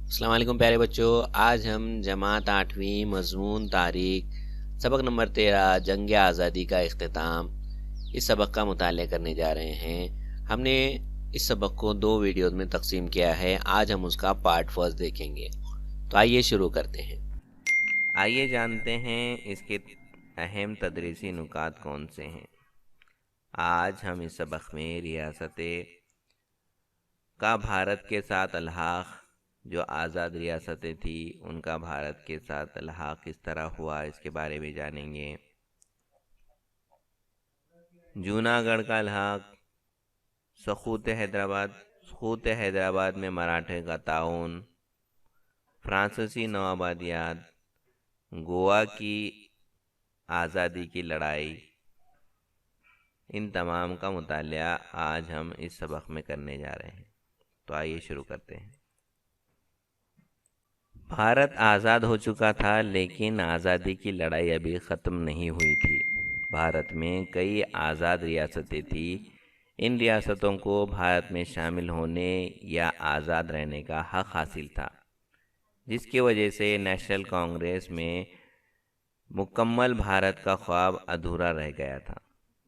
السلام علیکم پیارے بچوں، آج ہم جماعت 8ویں مضمون تاریخ سبق نمبر 13 جنگ آزادی کا اختتام اس سبق کا مطالعہ کرنے جا رہے ہیں۔ ہم نے اس سبق کو 2 ویڈیوز میں تقسیم کیا ہے، آج ہم اس کا پارٹ فرسٹ دیکھیں گے۔ تو آئیے شروع کرتے ہیں۔ آئیے جانتے ہیں اس کے اہم تدریسی نکات کون سے ہیں۔ آج ہم اس سبق میں ریاست کا بھارت کے ساتھ الحاق، جو آزاد ریاستیں تھیں ان کا بھارت کے ساتھ الحاق کس طرح ہوا اس کے بارے میں جانیں گے۔ جوناگڑھ کا الحاق، سقوط حیدرآباد میں مراٹھے کا تعاون، فرانسیسی نوآبادیات، گوا کی آزادی کی لڑائی، ان تمام کا مطالعہ آج ہم اس سبق میں کرنے جا رہے ہیں۔ تو آئیے شروع کرتے ہیں۔ بھارت آزاد ہو چکا تھا لیکن آزادی کی لڑائی ابھی ختم نہیں ہوئی تھی۔ بھارت میں کئی آزاد ریاستیں تھیں۔ ان ریاستوں کو بھارت میں شامل ہونے یا آزاد رہنے کا حق حاصل تھا، جس کی وجہ سے نیشنل کانگریس میں مکمل بھارت کا خواب ادھورا رہ گیا تھا۔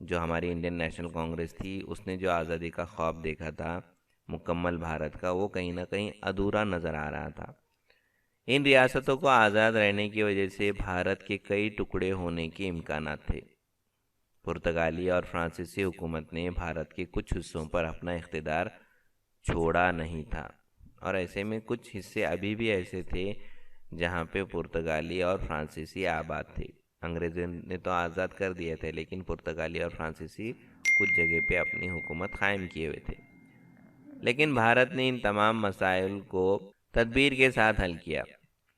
جو ہماری انڈین نیشنل کانگریس تھی، اس نے جو آزادی کا خواب دیکھا تھا مکمل بھارت کا، وہ کہیں نہ کہیں ادھورا نظر آ رہا تھا۔ ان ریاستوں کو آزاد رہنے کی وجہ سے بھارت کے کئی ٹکڑے ہونے کے امکانات تھے۔ پرتگالی اور فرانسیسی حکومت نے بھارت کے کچھ حصوں پر اپنا اقتدار چھوڑا نہیں تھا، اور ایسے میں کچھ حصے ابھی بھی ایسے تھے جہاں پہ پرتگالی اور فرانسیسی آباد تھے۔ انگریزوں نے تو آزاد کر دیے تھے، لیکن پرتگالی اور فرانسیسی کچھ جگہ پہ اپنی حکومت قائم کیے ہوئے تھے۔ لیکن بھارت نے ان تمام مسائل کو تدبیر کے ساتھ حل کیا۔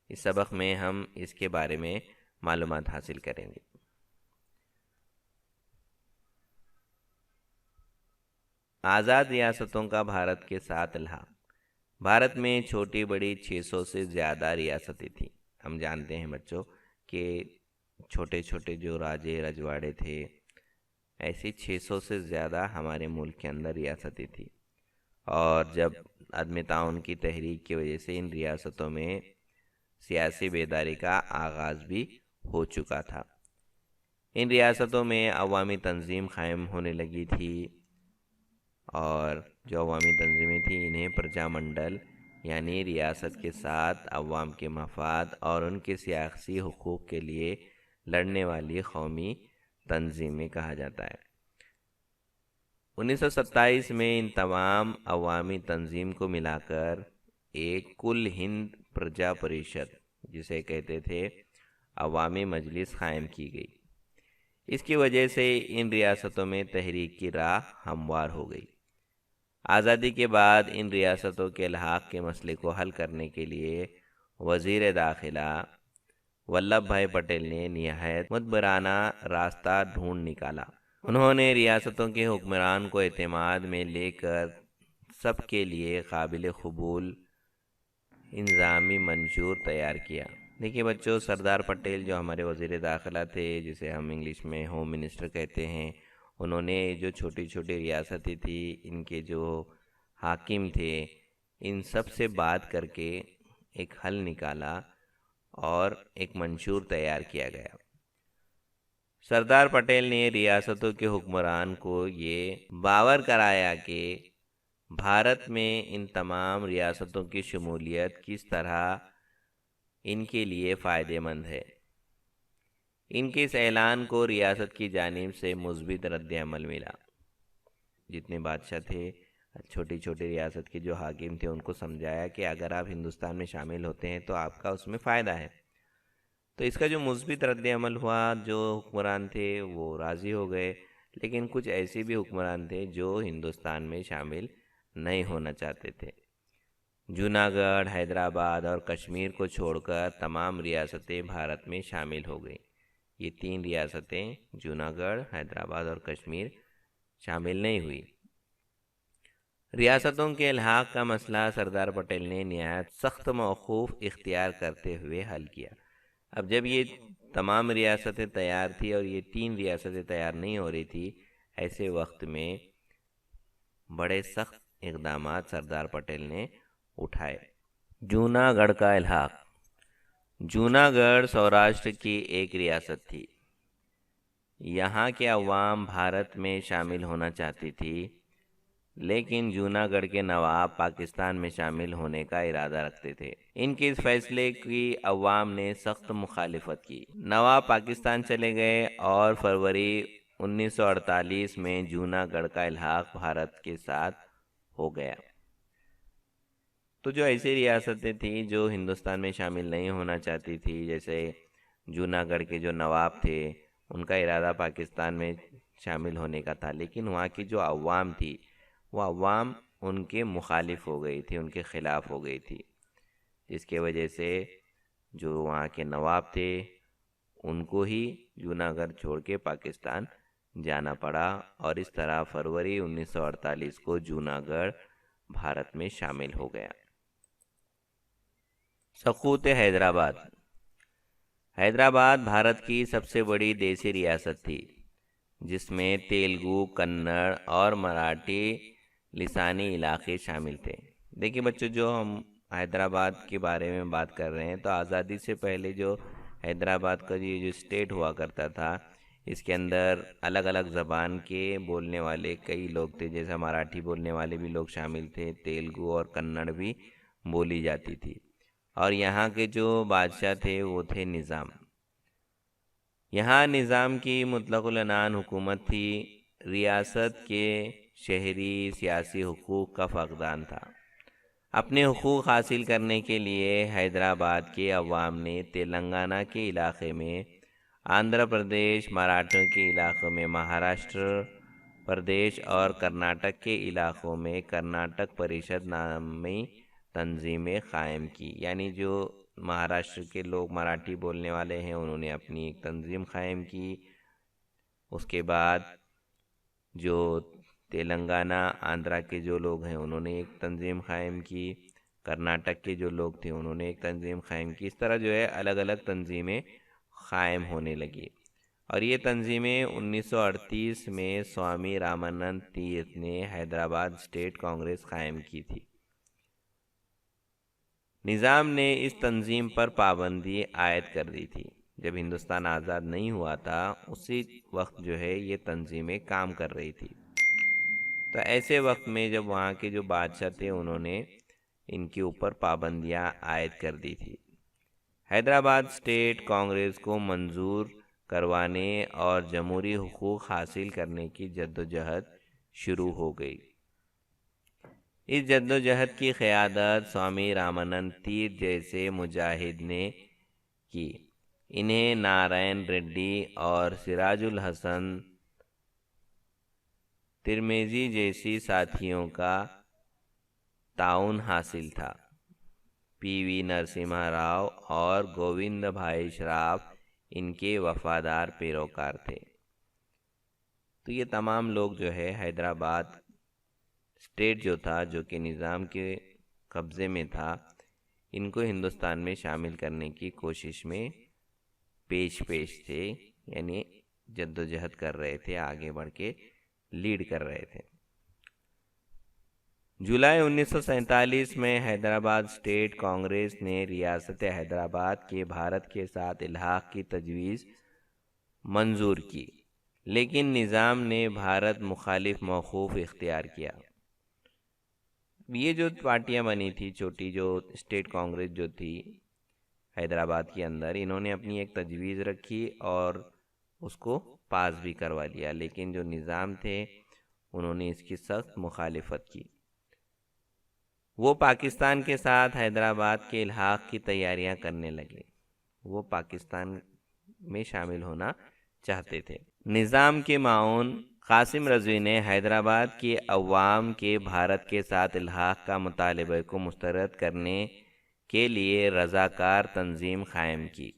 اس سبق میں ہم اس کے بارے میں معلومات حاصل کریں گے۔ آزاد ریاستوں کا بھارت کے ساتھ الحاق۔ بھارت میں چھوٹی بڑی 600 سے زیادہ ریاستیں تھیں۔ ہم جانتے ہیں بچوں کہ چھوٹے چھوٹے جو راجے رجواڑے تھے، ایسی 600 سے زیادہ ہمارے ملک کے اندر ریاستیں تھیں، اور جب عدم تعاون کی تحریک کی وجہ سے ان ریاستوں میں سیاسی بیداری کا آغاز بھی ہو چکا تھا۔ ان ریاستوں میں عوامی تنظیم قائم ہونے لگی تھی، اور جو عوامی تنظیمیں تھیں انہیں پرجا منڈل، یعنی ریاست کے ساتھ عوام کے مفاد اور ان کے سیاسی حقوق کے لیے لڑنے والی قومی تنظیمیں کہا جاتا ہے۔ 1927 میں ان تمام عوامی تنظیم کو ملا کر ایک کل ہند پرجا پریشد، جسے کہتے تھے عوامی مجلس، قائم کی گئی۔ اس کی وجہ سے ان ریاستوں میں تحریک کی راہ ہموار ہو گئی۔ آزادی کے بعد ان ریاستوں کے الحاق کے مسئلے کو حل کرنے کے لیے وزیر داخلہ ولبھ بھائی پٹیل نے نہایت مدبرانہ راستہ ڈھونڈ نکالا۔ انہوں نے ریاستوں کے حکمران کو اعتماد میں لے کر سب کے لیے قابل قبول انتظامی منشور تیار کیا۔ دیکھیے بچوں، سردار پٹیل جو ہمارے وزیر داخلہ تھے، جسے ہم انگلش میں ہوم منسٹر کہتے ہیں، انہوں نے جو چھوٹی چھوٹی ریاستیں تھی، ان کے جو حاکم تھے، ان سب سے بات کر کے ایک حل نکالا اور ایک منشور تیار کیا گیا۔ سردار پٹیل نے ریاستوں کے حکمران کو یہ باور کرایا کہ بھارت میں ان تمام ریاستوں کی شمولیت کس طرح ان کے لیے فائدہ مند ہے۔ ان کے اس اعلان کو ریاست کی جانب سے مثبت رد عمل ملا۔ جتنے بادشاہ تھے، چھوٹی چھوٹی ریاست کے جو حاکم تھے، ان کو سمجھایا کہ اگر آپ ہندوستان میں شامل ہوتے ہیں تو آپ کا اس میں فائدہ ہے۔ تو اس کا جو مثبت رد عمل ہوا، جو حکمران تھے وہ راضی ہو گئے، لیکن کچھ ایسے بھی حکمران تھے جو ہندوستان میں شامل نہیں ہونا چاہتے تھے۔ جوناگڑھ، حیدرآباد اور کشمیر کو چھوڑ کر تمام ریاستیں بھارت میں شامل ہو گئیں۔ یہ 3 ریاستیں، جوناگڑھ، حیدرآباد اور کشمیر، شامل نہیں ہوئی۔ ریاستوں کے الحاق کا مسئلہ سردار پٹیل نے نہایت سخت موقف اختیار کرتے ہوئے حل کیا۔ اب جب یہ تمام ریاستیں تیار تھی اور یہ 3 ریاستیں تیار نہیں ہو رہی تھی، ایسے وقت میں بڑے سخت اقدامات سردار پٹیل نے اٹھائے۔ جوناگڑھ کا الحاق۔ جوناگڑھ سوراشٹر کی ایک ریاست تھی۔ یہاں کے عوام بھارت میں شامل ہونا چاہتی تھی، لیکن جوناگڑھ کے نواب پاکستان میں شامل ہونے کا ارادہ رکھتے تھے۔ ان کے اس فیصلے کی عوام نے سخت مخالفت کی۔ نواب پاکستان چلے گئے اور فروری 1948 میں جوناگڑھ کا الحاق بھارت کے ساتھ ہو گیا۔ تو جو ایسی ریاستیں تھیں جو ہندوستان میں شامل نہیں ہونا چاہتی تھی، جیسے جوناگڑھ کے جو نواب تھے، ان کا ارادہ پاکستان میں شامل ہونے کا تھا، لیکن وہاں کی جو عوام تھی وہ عوام ان کے مخالف ہو گئی تھی، ان کے خلاف ہو گئی تھی، جس کی وجہ سے جو وہاں کے نواب تھے ان کو ہی جوناگڑھ چھوڑ کے پاکستان جانا پڑا، اور اس طرح فروری 1948 کو جوناگڑھ بھارت میں شامل ہو گیا۔ سقوط حیدرآباد۔ حیدرآباد بھارت کی سب سے بڑی دیسی ریاست تھی، جس میں تیلگو، کنڑ اور مراٹھی لسانی علاقے شامل تھے۔ دیکھیے بچوں، جو ہم حیدرآباد کے بارے میں بات کر رہے ہیں، تو آزادی سے پہلے جو حیدرآباد کا جو اسٹیٹ ہوا کرتا تھا، اس کے اندر الگ الگ زبان کے بولنے والے کئی لوگ تھے، جیسا مراٹھی بولنے والے بھی لوگ شامل تھے، تیلگو اور کنڑ بھی بولی جاتی تھی، اور یہاں کے جو بادشاہ تھے وہ تھے نظام۔ یہاں نظام کی مطلق العنان حکومت تھی، ریاست کے شہری سیاسی حقوق کا فقدان تھا۔ اپنے حقوق حاصل کرنے کے لیے حیدرآباد کے عوام نے تلنگانہ کے علاقے میں، آندھرا پردیش، مراٹھوں کے علاقوں میں مہاراشٹر پردیش اور کرناٹک کے علاقوں میں کرناٹک پریشد نامی تنظیمیں قائم کی۔ یعنی جو مہاراشٹر کے لوگ مراٹھی بولنے والے ہیں، انہوں نے اپنی ایک تنظیم قائم کی۔ اس کے بعد جو تلنگانہ، آندھرا کے جو لوگ ہیں، انہوں نے ایک تنظیم قائم کی، کرناٹک کے جو لوگ تھے انہوں نے ایک تنظیم قائم کی۔ اس طرح جو ہے الگ الگ تنظیمیں قائم ہونے لگی، اور یہ تنظیمیں 1938 میں سوامی رامانند تیرتھ نے حیدرآباد اسٹیٹ کانگریس قائم کی تھی۔ نظام نے اس تنظیم پر پابندی عائد کر دی تھی۔ جب ہندوستان آزاد نہیں ہوا تھا، اسی وقت جو ہے یہ تنظیمیں کام کر رہی تھی۔ تو ایسے وقت میں جب وہاں کے جو بادشاہ تھے، انہوں نے ان کے اوپر پابندیاں عائد کر دی تھی۔ حیدرآباد اسٹیٹ کانگریس کو منظور کروانے اور جمہوری حقوق حاصل کرنے کی جدوجہد شروع ہو گئی۔ اس جدوجہد کی قیادت سوامی رامانند تیرتھ جیسے مجاہد نے کی۔ انہیں نارائن ریڈی اور سراج الحسن ترمیزی جیسی ساتھیوں کا تعاون حاصل تھا۔ پی وی نرسمہا راؤ اور گووند بھائی شراف ان کے وفادار پیروکار تھے۔ تو یہ تمام لوگ جو ہے حیدرآباد اسٹیٹ جو تھا، جو کہ نظام کے قبضے میں تھا، ان کو ہندوستان میں شامل کرنے کی کوشش میں پیش تھے، یعنی جدوجہد کر رہے تھے، آگے بڑھ کے لیڈ کر رہے تھے۔ جولائی 1947 میں حیدرآباد اسٹیٹ کانگریس نے ریاست حیدرآباد کے بھارت کے ساتھ الحاق کی تجویز منظور کی، لیکن نظام نے بھارت مخالف موقف اختیار کیا۔ یہ جو پارٹیاں بنی تھی، چھوٹی جو اسٹیٹ کانگریس جو تھی حیدرآباد کے اندر، انہوں نے اپنی ایک تجویز رکھی اور اس کو پاس بھی کروا لیا، لیکن جو نظام تھے انہوں نے اس کی سخت مخالفت کی۔ وہ پاکستان کے ساتھ حیدرآباد کے الحاق کی تیاریاں کرنے لگے، وہ پاکستان میں شامل ہونا چاہتے تھے۔ نظام کے معاون قاسم رضوی نے حیدرآباد کے عوام کے بھارت کے ساتھ الحاق کا مطالبہ کو مسترد کرنے کے لیے رضاکار تنظیم قائم کی۔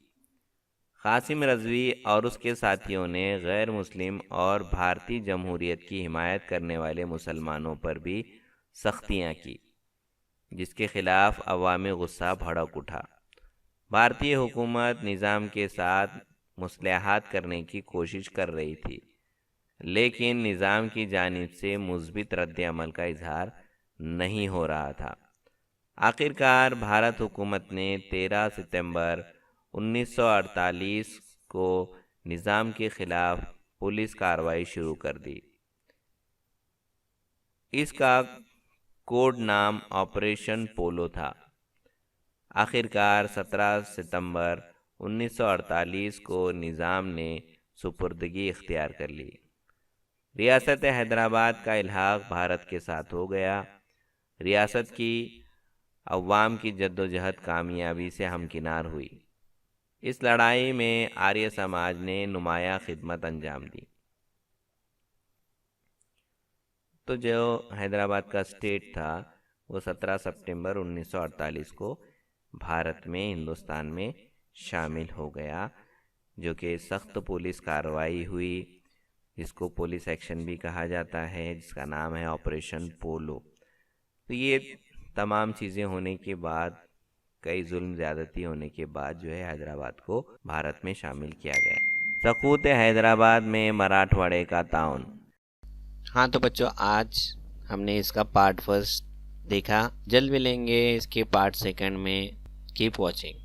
قاسم رضوی اور اس کے ساتھیوں نے غیر مسلم اور بھارتی جمہوریت کی حمایت کرنے والے مسلمانوں پر بھی سختیاں کی، جس کے خلاف عوامی غصہ بھڑک اٹھا۔ بھارتی حکومت نظام کے ساتھ مصالحت کرنے کی کوشش کر رہی تھی، لیکن نظام کی جانب سے مثبت رد عمل کا اظہار نہیں ہو رہا تھا۔ آخرکار بھارت حکومت نے 13 ستمبر 1948 کو نظام کے خلاف پولیس کارروائی شروع کر دی۔ اس کا کوڈ نام آپریشن پولو تھا۔ آخرکار 17 ستمبر 1948 کو نظام نے سپردگی اختیار کر لی۔ ریاست حیدرآباد کا الحاق بھارت کے ساتھ ہو گیا۔ ریاست کی عوام کی جدوجہد کامیابی سے ہمکنار ہوئی۔ اس لڑائی میں آریہ سماج نے نمایاں خدمت انجام دی۔ تو جو حیدرآباد کا اسٹیٹ تھا وہ 17 ستمبر 1948 کو بھارت میں، ہندوستان میں شامل ہو گیا، جو کہ سخت پولیس کارروائی ہوئی، جس کو پولیس ایکشن بھی کہا جاتا ہے، جس کا نام ہے آپریشن پولو۔ تو یہ تمام چیزیں ہونے کے بعد، کئی ظلم زیادتی ہونے کے بعد جو ہے حیدرآباد کو بھارت میں شامل کیا گیا۔ سقوط حیدرآباد میں مراٹھواڑے کا تعاون۔ ہاں تو بچوں، آج ہم نے اس کا پارٹ فرسٹ دیکھا، جلد ملیں گے اس کے پارٹ سیکنڈ میں۔ Keep watching.